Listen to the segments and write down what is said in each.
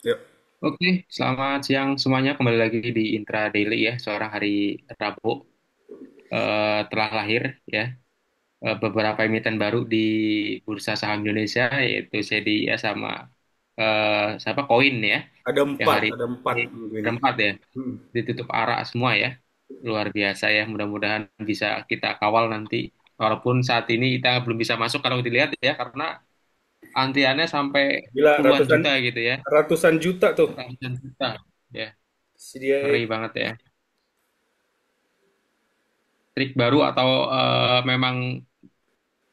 Yuk. Oke, selamat siang semuanya. Kembali lagi di Intra Daily ya, seorang hari Rabu telah lahir ya beberapa emiten baru di Bursa Saham Indonesia yaitu CDI sama siapa Koin ya, yang hari Ada empat ini minggu ini. berempat ya, Hmm. ditutup arah semua ya. Luar biasa ya, mudah-mudahan bisa kita kawal nanti. Walaupun saat ini kita belum bisa masuk kalau dilihat ya, karena antriannya sampai Gila, puluhan juta gitu ya, ratusan juta tuh. ratusan juta ya, Sedia ngeri banget ya. Trik baru atau memang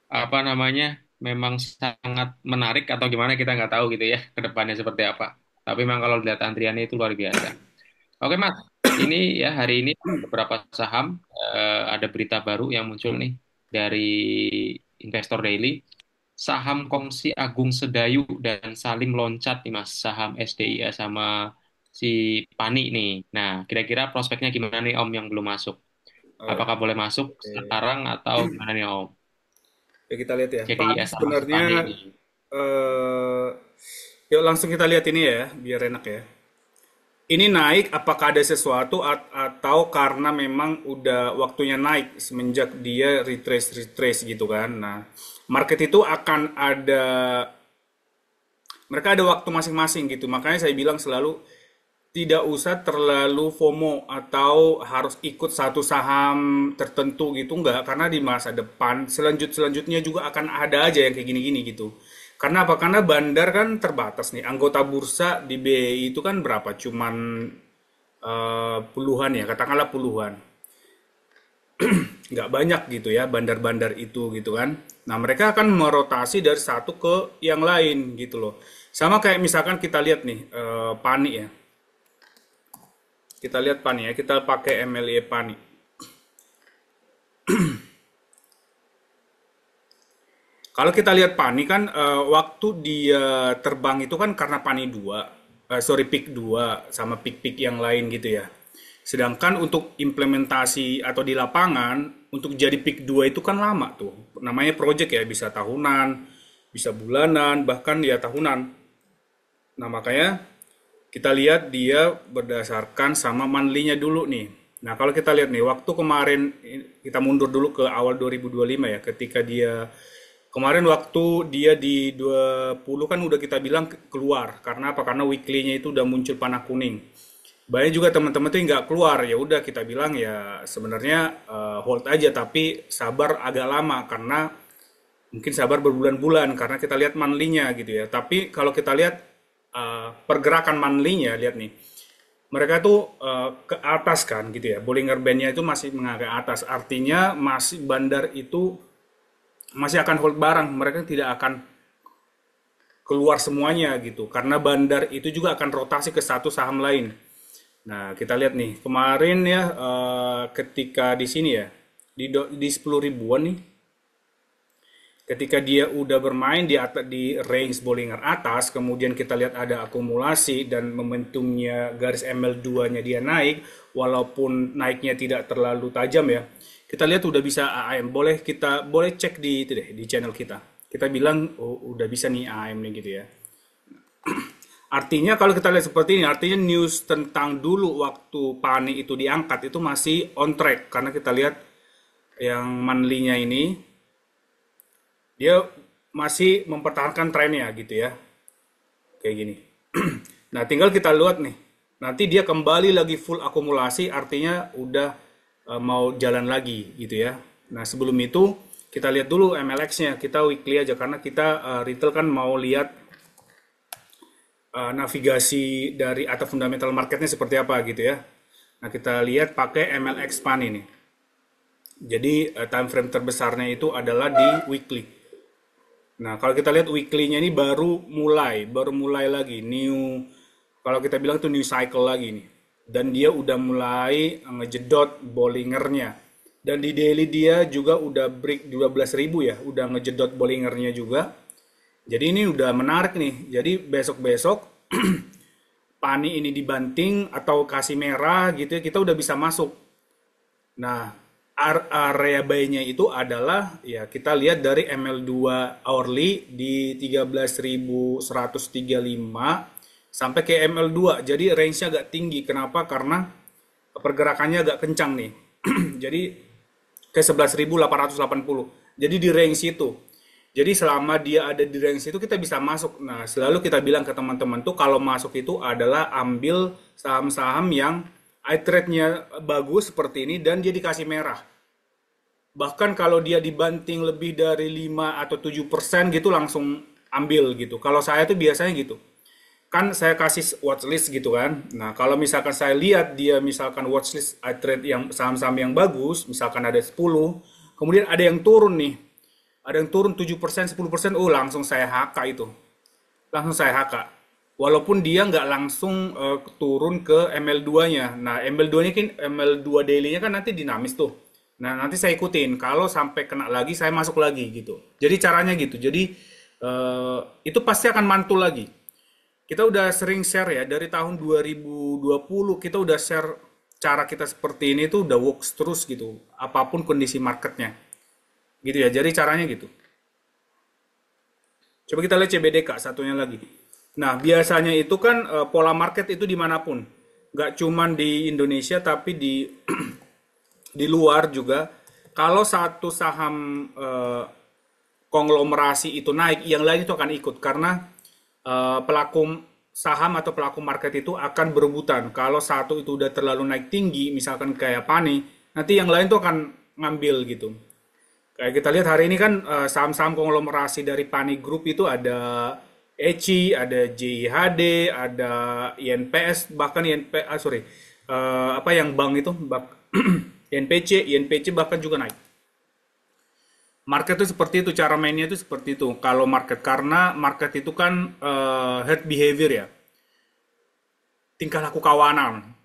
apa namanya memang sangat menarik atau gimana kita nggak tahu gitu ya ke depannya seperti apa. Tapi memang kalau lihat antriannya itu luar biasa. Oke Mas, ini ya hari ini beberapa saham ada berita baru yang muncul nih dari Investor Daily. Saham kongsi Agung Sedayu dan Salim loncat nih Mas, saham SDI ya sama si Pani nih. Nah, kira-kira prospeknya gimana nih Om yang belum masuk? Oh, Apakah boleh masuk oke. sekarang atau gimana nih Om? Ya kita lihat ya. Jadi Pani ya sama si sebenarnya Pani ini. eh yuk langsung kita lihat ini ya, biar enak ya. Ini naik apakah ada sesuatu atau karena memang udah waktunya naik semenjak dia retrace gitu kan. Nah, market itu akan ada, mereka ada waktu masing-masing gitu. Makanya saya bilang selalu tidak usah terlalu FOMO atau harus ikut satu saham tertentu gitu, enggak, karena di masa depan selanjutnya juga akan ada aja yang kayak gini-gini gitu. Karena apa? Karena bandar kan terbatas nih. Anggota bursa di BI itu kan berapa? Cuman puluhan ya, katakanlah puluhan. Nggak banyak gitu ya bandar-bandar itu gitu kan. Nah, mereka akan merotasi dari satu ke yang lain gitu loh. Sama kayak misalkan kita lihat nih, Pani ya. Kita lihat Pani ya, kita pakai MLE Pani. Kalau kita lihat Pani kan waktu dia terbang itu kan karena Pani 2, sorry Peak 2 sama Peak-Peak yang lain gitu ya. Sedangkan untuk implementasi atau di lapangan untuk jadi Peak 2 itu kan lama tuh. Namanya project ya, bisa tahunan, bisa bulanan, bahkan ya tahunan. Nah, makanya kita lihat dia berdasarkan sama monthly-nya dulu nih. Nah, kalau kita lihat nih, waktu kemarin kita mundur dulu ke awal 2025 ya, ketika dia kemarin waktu dia di 20 kan udah kita bilang keluar. Karena apa? Karena weekly-nya itu udah muncul panah kuning. Banyak juga teman-teman tuh yang nggak keluar. Ya udah kita bilang ya sebenarnya hold aja, tapi sabar agak lama karena mungkin sabar berbulan-bulan karena kita lihat monthly-nya gitu ya. Tapi kalau kita lihat pergerakan monthly-nya, lihat nih. Mereka tuh ke atas kan gitu ya. Bollinger Band-nya itu masih mengarah ke atas. Artinya masih bandar itu masih akan hold barang. Mereka tidak akan keluar semuanya gitu. Karena bandar itu juga akan rotasi ke satu saham lain. Nah, kita lihat nih. Kemarin ya ketika di sini ya di 10 ribuan nih, ketika dia udah bermain di atas di range Bollinger atas, kemudian kita lihat ada akumulasi dan momentumnya garis ML2-nya dia naik, walaupun naiknya tidak terlalu tajam ya. Kita lihat udah bisa AM. Boleh cek di itu deh di channel kita. Kita bilang oh, udah bisa nih AM nih gitu ya. Artinya kalau kita lihat seperti ini, artinya news tentang dulu waktu Pani itu diangkat itu masih on track karena kita lihat yang monthly-nya ini dia masih mempertahankan trennya gitu ya, kayak gini. Nah, tinggal kita lihat nih, nanti dia kembali lagi full akumulasi, artinya udah mau jalan lagi gitu ya. Nah, sebelum itu kita lihat dulu MLX-nya, kita weekly aja karena kita retail kan mau lihat navigasi dari atau fundamental marketnya seperti apa gitu ya. Nah, kita lihat pakai MLX PAN ini. Jadi time frame terbesarnya itu adalah di weekly. Nah, kalau kita lihat weekly-nya ini baru mulai lagi kalau kita bilang itu new cycle lagi nih. Dan dia udah mulai ngejedot Bollingernya. Dan di daily dia juga udah break 12.000 ya, udah ngejedot Bollingernya juga. Jadi ini udah menarik nih. Jadi besok-besok Pani ini dibanting atau kasih merah gitu ya, kita udah bisa masuk. Nah, area buy-nya itu adalah ya kita lihat dari ML2 hourly di 13.135 sampai ke ML2. Jadi range-nya agak tinggi. Kenapa? Karena pergerakannya agak kencang nih. Jadi ke 11.880. Jadi di range itu. Jadi selama dia ada di range itu kita bisa masuk. Nah, selalu kita bilang ke teman-teman tuh kalau masuk itu adalah ambil saham-saham yang eye trade-nya bagus seperti ini dan dia dikasih merah. Bahkan kalau dia dibanting lebih dari 5 atau 7% gitu langsung ambil gitu. Kalau saya tuh biasanya gitu. Kan saya kasih watchlist gitu kan. Nah, kalau misalkan saya lihat dia misalkan watchlist trade yang saham-saham yang bagus, misalkan ada 10, kemudian ada yang turun nih. Ada yang turun 7%, 10%, oh langsung saya HK itu. Langsung saya HK. Walaupun dia nggak langsung turun ke ML2-nya. Nah, ML2-nya kan ML2 daily-nya kan nanti dinamis tuh. Nah, nanti saya ikutin. Kalau sampai kena lagi, saya masuk lagi gitu. Jadi caranya gitu. Jadi itu pasti akan mantul lagi. Kita udah sering share ya, dari tahun 2020 kita udah share cara kita seperti ini tuh udah works terus gitu, apapun kondisi marketnya. Gitu ya, jadi caranya gitu. Coba kita lihat CBDK, satunya lagi. Nah, biasanya itu kan pola market itu dimanapun. Nggak cuman di Indonesia, tapi di luar juga. Kalau satu saham konglomerasi itu naik, yang lain itu akan ikut. Karena pelaku saham atau pelaku market itu akan berebutan. Kalau satu itu udah terlalu naik tinggi, misalkan kayak Pani, nanti yang lain tuh akan ngambil gitu. Kayak kita lihat hari ini kan saham-saham konglomerasi dari Pani Group itu ada ECI, ada JIHD, ada INPS, bahkan apa yang bank itu, INPC bahkan juga naik. Market itu seperti itu, cara mainnya itu seperti itu. Kalau market, karena market itu kan herd behavior ya, tingkah laku kawanan,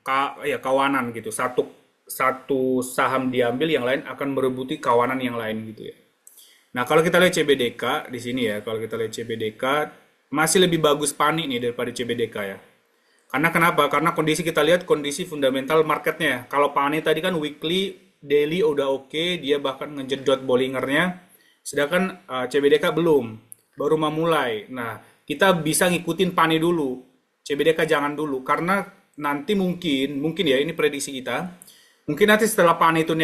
ya kawanan gitu. Satu satu saham diambil, yang lain akan merebuti kawanan yang lain gitu ya. Nah, kalau kita lihat CBDK di sini ya, kalau kita lihat CBDK masih lebih bagus Pani nih daripada CBDK ya. Karena kenapa? Karena kondisi kita lihat kondisi fundamental marketnya. Kalau Pani tadi kan weekly, daily udah oke, dia bahkan ngejedot Bollingernya. Sedangkan CBDK belum, baru memulai. Nah, kita bisa ngikutin Pani dulu. CBDK jangan dulu, karena nanti mungkin ya ini prediksi kita. Mungkin nanti setelah Pani itu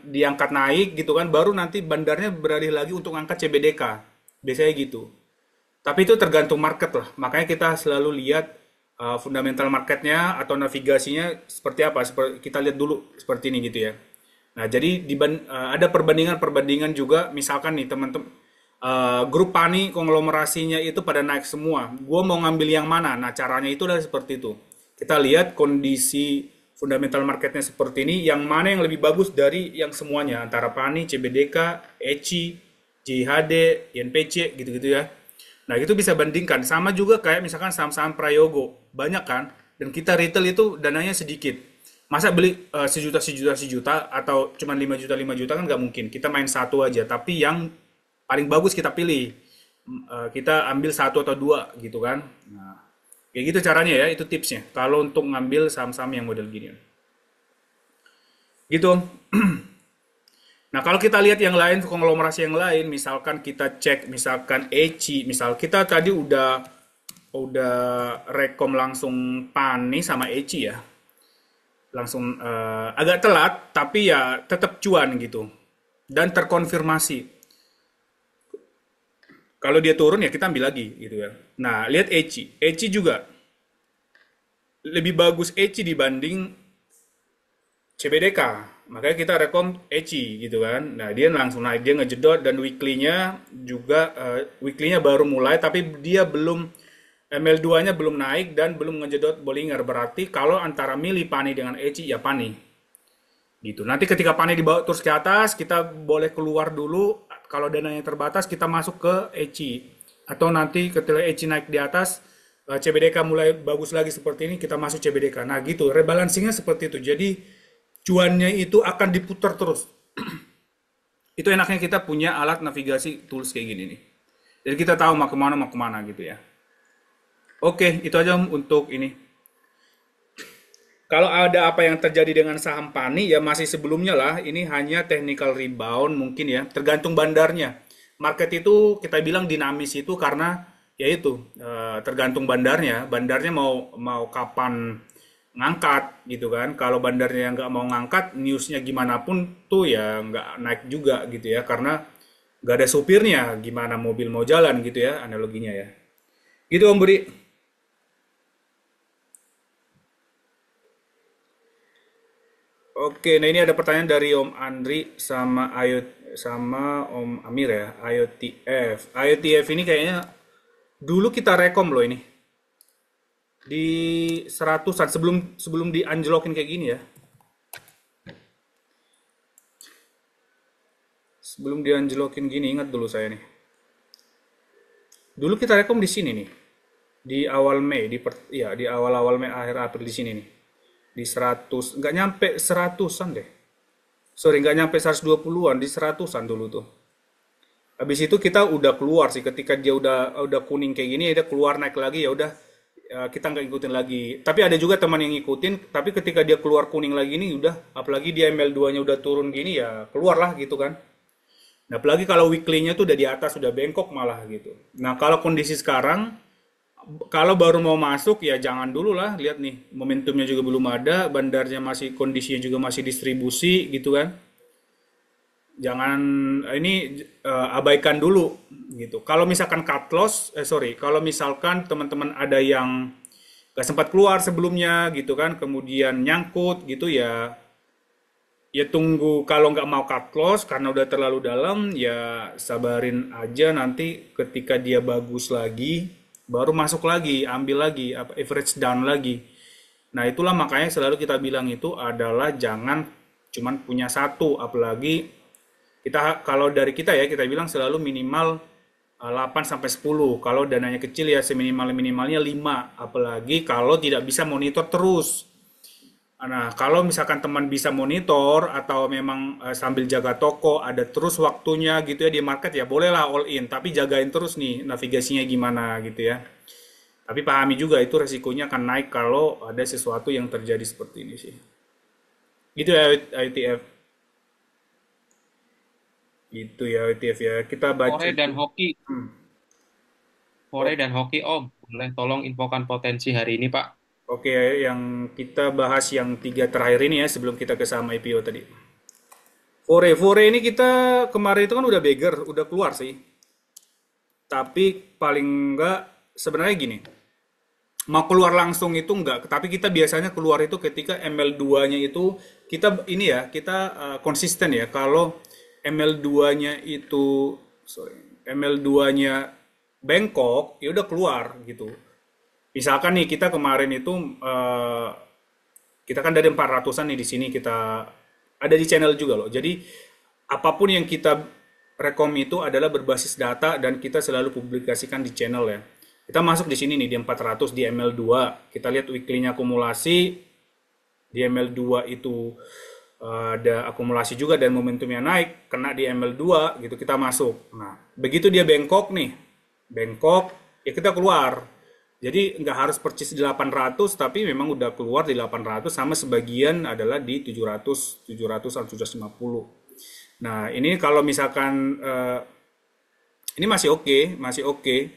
diangkat naik gitu kan, baru nanti bandarnya beralih lagi untuk angkat CBDK. Biasanya gitu. Tapi itu tergantung market lah. Makanya kita selalu lihat fundamental marketnya atau navigasinya seperti apa. Kita lihat dulu seperti ini gitu ya. Nah, jadi ada perbandingan-perbandingan juga. Misalkan nih teman-teman, grup Pani konglomerasinya itu pada naik semua. Gue mau ngambil yang mana? Nah, caranya itu adalah seperti itu. Kita lihat kondisi fundamental marketnya seperti ini, yang mana yang lebih bagus dari yang semuanya, antara Pani, CBDK, ECI, JHD, INPC, gitu-gitu ya. Nah, itu bisa bandingkan. Sama juga kayak misalkan saham-saham Prayogo. Banyak kan? Dan kita retail itu dananya sedikit. Masa beli sejuta atau cuma 5 juta 5 juta kan nggak mungkin. Kita main satu aja, tapi yang paling bagus kita pilih. Kita ambil satu atau dua gitu kan. Nah, kayak gitu caranya ya, itu tipsnya. Kalau untuk ngambil saham-saham yang model gini. Gitu. Nah, kalau kita lihat yang lain, konglomerasi yang lain, misalkan kita cek, misalkan ECI, misal kita tadi udah rekom langsung Pani sama ECI ya. Langsung agak telat, tapi ya tetap cuan gitu. Dan terkonfirmasi. Kalau dia turun ya kita ambil lagi gitu ya. Nah, lihat ECI. ECI juga lebih bagus ECI dibanding CBDK. Makanya kita rekom ECI gitu kan. Nah, dia langsung naik, dia ngejedot, dan weekly-nya juga weekly-nya baru mulai, tapi dia belum ML2-nya belum naik dan belum ngejedot Bollinger. Berarti kalau antara milih Pani dengan ECI ya Pani. Gitu. Nanti ketika Pani dibawa terus ke atas, kita boleh keluar dulu. Kalau dananya terbatas, kita masuk ke ECI. Atau nanti ketika ECI naik di atas, CBDK mulai bagus lagi seperti ini, kita masuk CBDK. Nah gitu, rebalancingnya seperti itu. Jadi cuannya itu akan diputar terus. Itu enaknya kita punya alat navigasi tools kayak gini nih. Jadi kita tahu mau kemana gitu ya. Oke, itu aja untuk ini. Kalau ada apa yang terjadi dengan saham Pani, ya masih sebelumnya lah, ini hanya technical rebound mungkin ya, tergantung bandarnya. Market itu kita bilang dinamis itu karena ya itu tergantung bandarnya. Bandarnya mau mau kapan ngangkat gitu kan. Kalau bandarnya yang nggak mau ngangkat, newsnya gimana pun tuh ya nggak naik juga gitu ya, karena nggak ada supirnya. Gimana mobil mau jalan gitu ya analoginya ya. Gitu Om Budi. Oke, nah ini ada pertanyaan dari Om Andri sama Ayo sama Om Amir ya. IOTF. IOTF ini kayaknya dulu kita rekom loh ini di seratusan sebelum sebelum dianjlokin kayak gini ya. Sebelum dianjlokin gini ingat dulu saya nih. Dulu kita rekom di sini nih. Di awal Mei, ya di awal-awal Mei akhir April di sini nih. Di 100, nggak nyampe seratusan deh. Sorry, nggak nyampe 120-an, di seratusan dulu tuh. Habis itu kita udah keluar sih ketika dia udah kuning kayak gini, dia keluar naik lagi ya udah kita nggak ngikutin lagi. Tapi ada juga teman yang ngikutin, tapi ketika dia keluar kuning lagi ini udah, apalagi dia ML2-nya udah turun gini ya keluar lah gitu kan. Nah, apalagi kalau weekly-nya tuh udah di atas, udah bengkok malah gitu. Nah, kalau kondisi sekarang, kalau baru mau masuk ya jangan dulu lah, lihat nih momentumnya juga belum ada, bandarnya masih kondisinya juga masih distribusi gitu kan. Jangan ini abaikan dulu gitu. Kalau misalkan cut loss, sorry, kalau misalkan teman-teman ada yang gak sempat keluar sebelumnya gitu kan, kemudian nyangkut gitu ya, ya tunggu kalau nggak mau cut loss karena udah terlalu dalam ya sabarin aja nanti ketika dia bagus lagi baru masuk lagi ambil lagi apa average down lagi. Nah itulah makanya selalu kita bilang itu adalah jangan cuman punya satu, apalagi kita kalau dari kita ya kita bilang selalu minimal 8 sampai 10. Kalau dananya kecil ya seminimal minimalnya 5, apalagi kalau tidak bisa monitor terus. Nah, kalau misalkan teman bisa monitor atau memang sambil jaga toko, ada terus waktunya gitu ya di market ya bolehlah all in, tapi jagain terus nih navigasinya gimana gitu ya. Tapi pahami juga itu resikonya akan naik kalau ada sesuatu yang terjadi seperti ini sih. Gitu ya ITF. Gitu ya ITF ya. Kita baca Fore itu. dan hoki, Hmm. Fore dan hoki Om, boleh tolong infokan potensi hari ini Pak. Oke, yang kita bahas yang tiga terakhir ini ya sebelum kita ke saham IPO tadi. Fore ini kita kemarin itu kan udah beggar, udah keluar sih. Tapi paling enggak sebenarnya gini, mau keluar langsung itu enggak, tapi kita biasanya keluar itu ketika ML2-nya itu kita ini ya, kita konsisten ya. Kalau ML2-nya itu sorry, ML2-nya bengkok, ya udah keluar gitu. Misalkan nih kita kemarin itu kita kan dari 400-an nih di sini kita ada di channel juga loh. Jadi apapun yang kita rekom itu adalah berbasis data dan kita selalu publikasikan di channel ya. Kita masuk di sini nih di 400 di ML2. Kita lihat weekly-nya akumulasi di ML2 itu ada akumulasi juga dan momentumnya naik, kena di ML2 gitu kita masuk. Nah, begitu dia bengkok nih. Bengkok ya kita keluar. Jadi nggak harus percis di 800 tapi memang udah keluar di 800 sama sebagian adalah di 700, 700 atau 750. Nah, ini kalau misalkan ini masih oke, masih oke.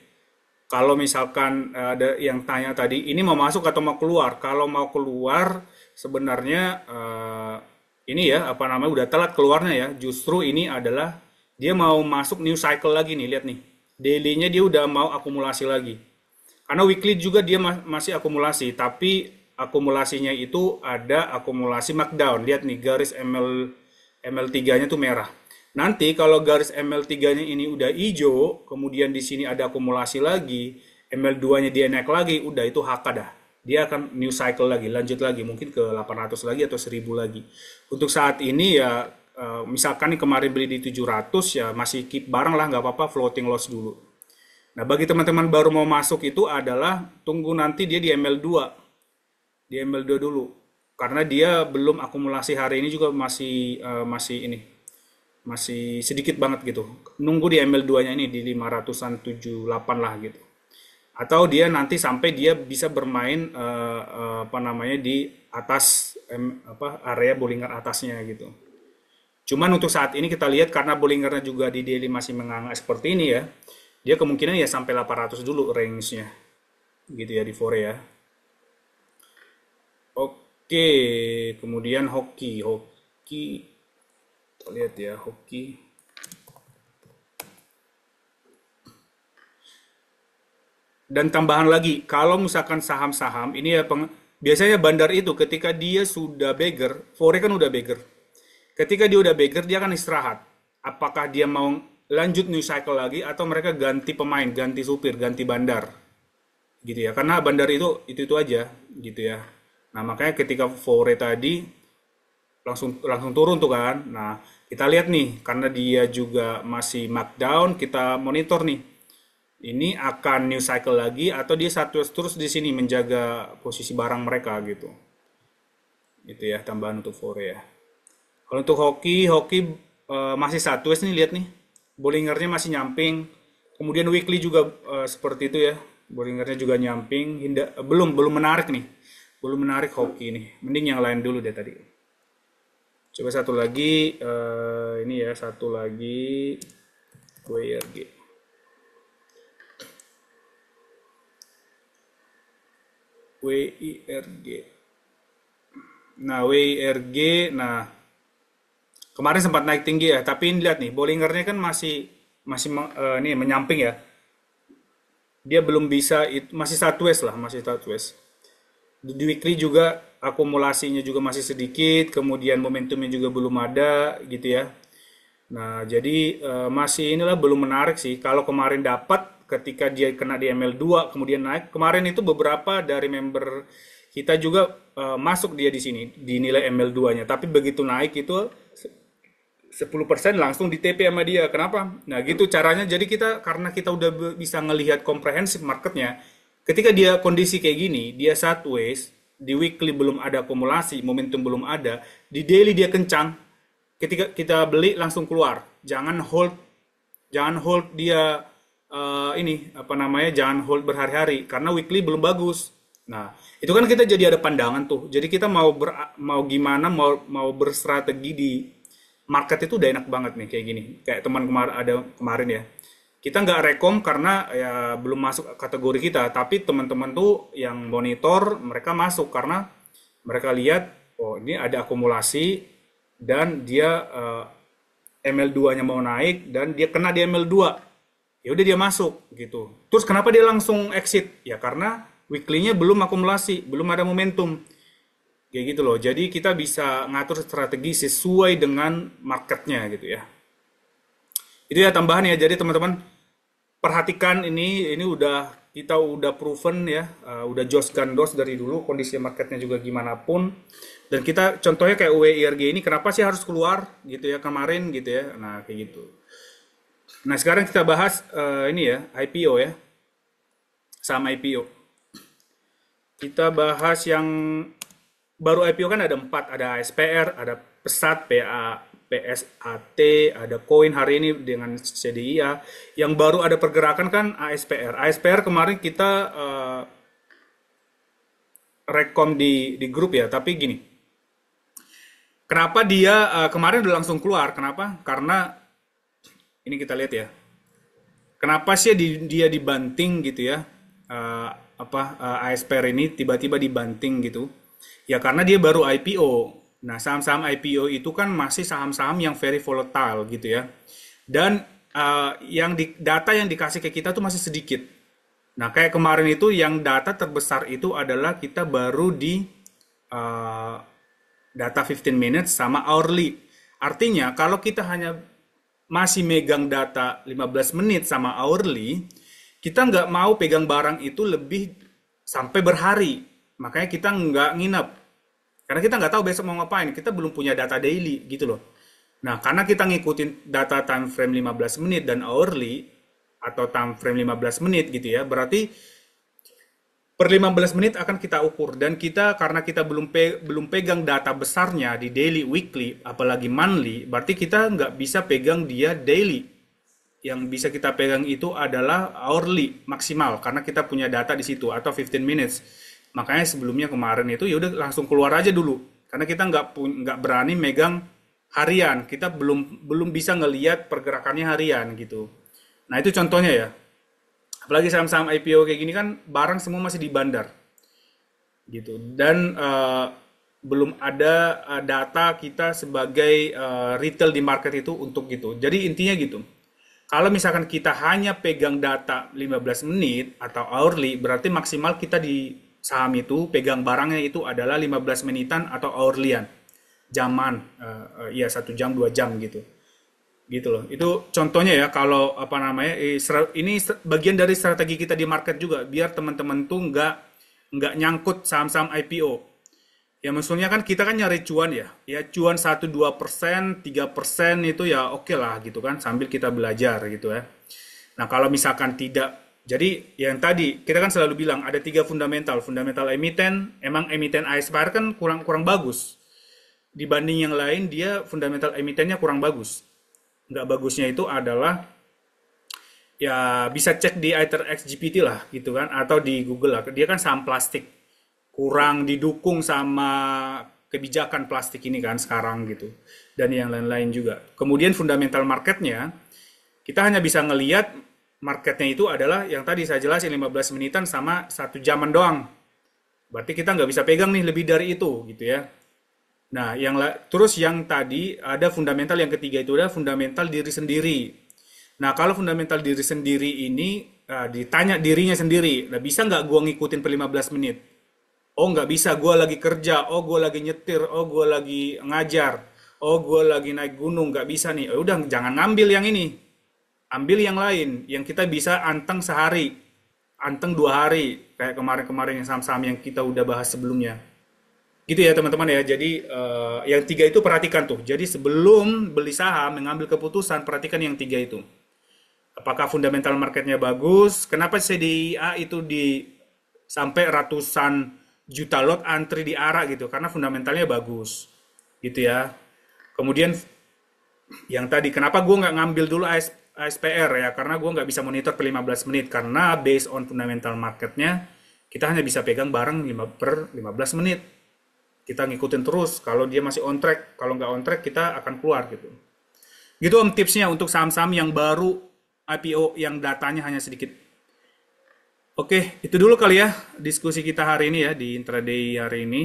Kalau misalkan ada yang tanya tadi, ini mau masuk atau mau keluar? Kalau mau keluar, sebenarnya ini ya, apa namanya, udah telat keluarnya ya. Justru ini adalah dia mau masuk new cycle lagi nih, lihat nih. Daily-nya dia udah mau akumulasi lagi. Karena weekly juga dia masih akumulasi, tapi akumulasinya itu ada akumulasi markdown. Lihat nih, garis ML3-nya tuh merah. Nanti kalau garis ML3-nya ini udah hijau, kemudian di sini ada akumulasi lagi, ML2-nya dia naik lagi, udah itu HK dah. Dia akan new cycle lagi, lanjut lagi, mungkin ke 800 lagi atau 1000 lagi. Untuk saat ini ya, misalkan nih kemarin beli di 700 ya masih keep bareng lah, nggak apa-apa floating loss dulu. Nah bagi teman-teman baru mau masuk itu adalah tunggu nanti dia di ML2 dulu. Karena dia belum akumulasi hari ini juga masih ini masih sedikit banget gitu. Nunggu di ML2-nya ini di 500-an 78 lah gitu. Atau dia nanti sampai dia bisa bermain apa namanya di atas area Bollinger atasnya gitu. Cuman untuk saat ini kita lihat karena Bollingernya juga di daily masih menganga seperti ini ya. Dia kemungkinan ya sampai 800 dulu range-nya gitu ya di fore ya. Oke, kemudian hoki. Hoki, kita lihat ya hoki. Dan tambahan lagi, kalau misalkan saham-saham ini ya biasanya bandar itu ketika dia sudah beggar, fore kan udah beggar. Ketika dia udah beggar, dia akan istirahat. Apakah dia mau lanjut new cycle lagi atau mereka ganti pemain, ganti supir, ganti bandar, gitu ya. Karena bandar itu aja, gitu ya. Nah, makanya ketika fore tadi langsung langsung turun tuh kan. Nah, kita lihat nih, karena dia juga masih markdown, kita monitor nih. Ini akan new cycle lagi atau dia satu terus di sini menjaga posisi barang mereka gitu. Itu ya tambahan untuk fore ya. Kalau untuk hoki, masih satu nih lihat nih. Bollingernya masih nyamping. Kemudian weekly juga seperti itu ya. Bollingernya juga nyamping. Belum belum menarik nih. Belum menarik hoki nih. Mending yang lain dulu deh tadi. Coba satu lagi ini ya, satu lagi WRG. WIRG. Nah, WIRG, nah kemarin sempat naik tinggi ya, tapi ini lihat nih, Bollingernya kan masih masih ini menyamping ya. Dia belum bisa masih sideways lah, masih sideways. Di weekly juga akumulasinya juga masih sedikit, kemudian momentumnya juga belum ada gitu ya. Nah, jadi masih inilah belum menarik sih. Kalau kemarin dapat ketika dia kena di ML2 kemudian naik. Kemarin itu beberapa dari member kita juga masuk dia di sini di nilai ML2-nya. Tapi begitu naik itu 10% langsung di TP sama dia. Kenapa? Nah, gitu caranya. Jadi kita karena kita udah bisa ngelihat komprehensif marketnya, ketika dia kondisi kayak gini, dia sideways, di weekly belum ada akumulasi, momentum belum ada, di daily dia kencang. Ketika kita beli langsung keluar. Jangan hold dia ini apa namanya? Jangan hold berhari-hari karena weekly belum bagus. Nah, itu kan kita jadi ada pandangan tuh. Jadi kita mau gimana mau berstrategi di market itu udah enak banget nih kayak gini. Kayak teman kemarin ya. Kita nggak rekom karena ya belum masuk kategori kita, tapi teman-teman tuh yang monitor mereka masuk karena mereka lihat oh ini ada akumulasi dan dia ML2-nya mau naik dan dia kena di ML2. Ya udah dia masuk gitu. Terus kenapa dia langsung exit? Ya karena weekly-nya belum akumulasi, belum ada momentum. Kayak gitu loh. Jadi kita bisa ngatur strategi sesuai dengan marketnya gitu ya. Itu ya tambahan ya. Jadi teman-teman perhatikan ini kita udah proven ya, udah jos gandos dari dulu kondisi marketnya juga gimana pun. Dan kita contohnya kayak WIRG ini kenapa sih harus keluar gitu ya kemarin gitu ya. Nah, kayak gitu. Nah, sekarang kita bahas ini ya, IPO ya. Saham IPO. Kita bahas yang baru IPO kan ada 4, ada ASPR, ada Pesat, PSAT, ada Koin hari ini dengan CDIA. Yang baru ada pergerakan kan ASPR. ASPR kemarin kita rekom di grup ya, tapi gini. Kenapa dia kemarin udah langsung keluar? Kenapa? Karena ini kita lihat ya. Kenapa sih dia dibanting gitu ya? ASPR ini tiba-tiba dibanting gitu? Ya karena dia baru IPO. Nah, saham-saham IPO itu kan masih saham-saham yang very volatile gitu ya. Dan data yang dikasih ke kita tuh masih sedikit. Nah, kayak kemarin itu yang data terbesar itu adalah kita baru di data 15 minutes sama hourly. Artinya kalau kita hanya masih megang data 15 menit sama hourly, kita nggak mau pegang barang itu lebih sampai berhari. Makanya kita nggak nginep. Karena kita nggak tahu besok mau ngapain. Kita belum punya data daily gitu loh. Nah, karena kita ngikutin data time frame 15 menit dan hourly, atau time frame 15 menit gitu ya, berarti per 15 menit akan kita ukur. Dan kita karena kita belum pegang data besarnya di daily, weekly, apalagi monthly, berarti kita nggak bisa pegang dia daily. Yang bisa kita pegang itu adalah hourly maksimal karena kita punya data di situ atau 15 minutes. Makanya sebelumnya kemarin itu ya udah langsung keluar aja dulu karena kita nggak berani megang harian. Kita belum bisa ngelihat pergerakannya harian gitu. Nah, itu contohnya ya. Apalagi saham-saham IPO kayak gini kan barang semua masih di bandar gitu. Dan belum ada data kita sebagai retail di market itu untuk gitu. Jadi intinya gitu. Kalau misalkan kita hanya pegang data 15 menit atau hourly, berarti maksimal kita di saham itu pegang barangnya itu adalah 15 menitan atau hourlyan. Jaman, ya 1 jam, 2 jam gitu. Gitu loh. Itu contohnya ya kalau apa namanya, ini bagian dari strategi kita di market juga, biar teman-teman tuh nggak nyangkut saham-saham IPO. Ya maksudnya kan kita kan nyari cuan ya. Ya cuan 1-2%, 3% itu ya oke lah gitu kan sambil kita belajar gitu ya. Nah, kalau misalkan tidak, jadi yang tadi kita kan selalu bilang ada 3 fundamental. Fundamental emiten, emang emiten ASPR kan kurang kurang bagus. Dibanding yang lain dia fundamental emitennya kurang bagus. Nggak bagusnya itu adalah ya bisa cek di ITRX GPT lah gitu kan atau di Google lah. Dia kan saham plastik kurang didukung sama kebijakan plastik ini kan sekarang gitu dan yang lain-lain juga. Kemudian fundamental marketnya kita hanya bisa ngelihat marketnya itu adalah yang tadi saya jelasin 15 menitan sama 1 jaman doang. Berarti kita nggak bisa pegang nih lebih dari itu gitu ya. Nah, terus yang tadi ada fundamental yang ketiga itu adalah fundamental diri sendiri. Nah, kalau fundamental diri sendiri ini ditanya dirinya sendiri, nah bisa nggak gua ngikutin per 15 menit? Oh nggak bisa, gue lagi kerja, oh gue lagi nyetir, oh gue lagi ngajar, oh gue lagi naik gunung, nggak bisa nih. Udah jangan ngambil yang ini, ambil yang lain, yang kita bisa anteng sehari, anteng 2 hari, kayak kemarin-kemarin yang saham-saham yang kita udah bahas sebelumnya. Gitu ya teman-teman ya. Jadi yang tiga itu perhatikan tuh. Jadi sebelum beli saham, mengambil keputusan, perhatikan yang tiga itu. Apakah fundamental marketnya bagus? Kenapa CDIA itu di sampai ratusan juta lot antri di ARA gitu? Karena fundamentalnya bagus, gitu ya. Kemudian yang tadi, kenapa gue nggak ngambil dulu ASPR ya? Karena gue nggak bisa monitor per 15 menit. Karena based on fundamental marketnya, kita hanya bisa pegang barang 15 menit. Kita ngikutin terus. Kalau dia masih on track, kalau nggak on track, kita akan keluar gitu. Gitu om tipsnya untuk saham-saham yang baru IPO yang datanya hanya sedikit. Oke, itu dulu kali ya diskusi kita hari ini ya di intraday hari ini.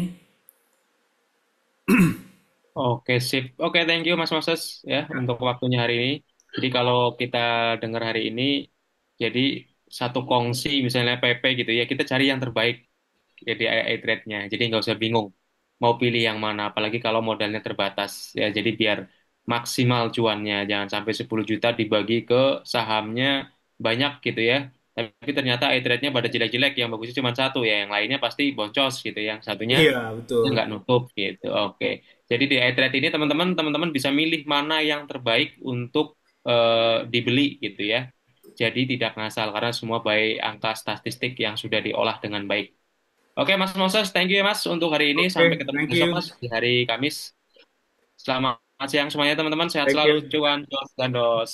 Oke, sip. Oke, thank you Mas Moses ya untuk waktunya hari ini. Jadi kalau kita dengar hari ini, jadi satu kongsi misalnya PP gitu ya, kita cari yang terbaik ya di AI trade-nya. Jadi nggak usah bingung mau pilih yang mana, apalagi kalau modalnya terbatas ya. Jadi biar maksimal cuannya, jangan sampai 10 juta dibagi ke sahamnya banyak gitu ya. Tapi ternyata AI trade-nya pada jelek-jelek, yang bagusnya cuma satu ya, yang lainnya pasti boncos gitu. Yang satunya Iya, betul. nggak nutup gitu. Oke. Jadi di iTrade ini teman-teman bisa milih mana yang terbaik untuk dibeli gitu ya. Jadi tidak ngasal karena semua by angka statistik yang sudah diolah dengan baik. Oke Mas Moses, thank you ya Mas untuk hari ini. Sampai Oke, ketemu thank besok you. Mas di hari Kamis. Selamat siang semuanya teman-teman. Sehat Thank selalu. you. Cuan, dos, dan dos.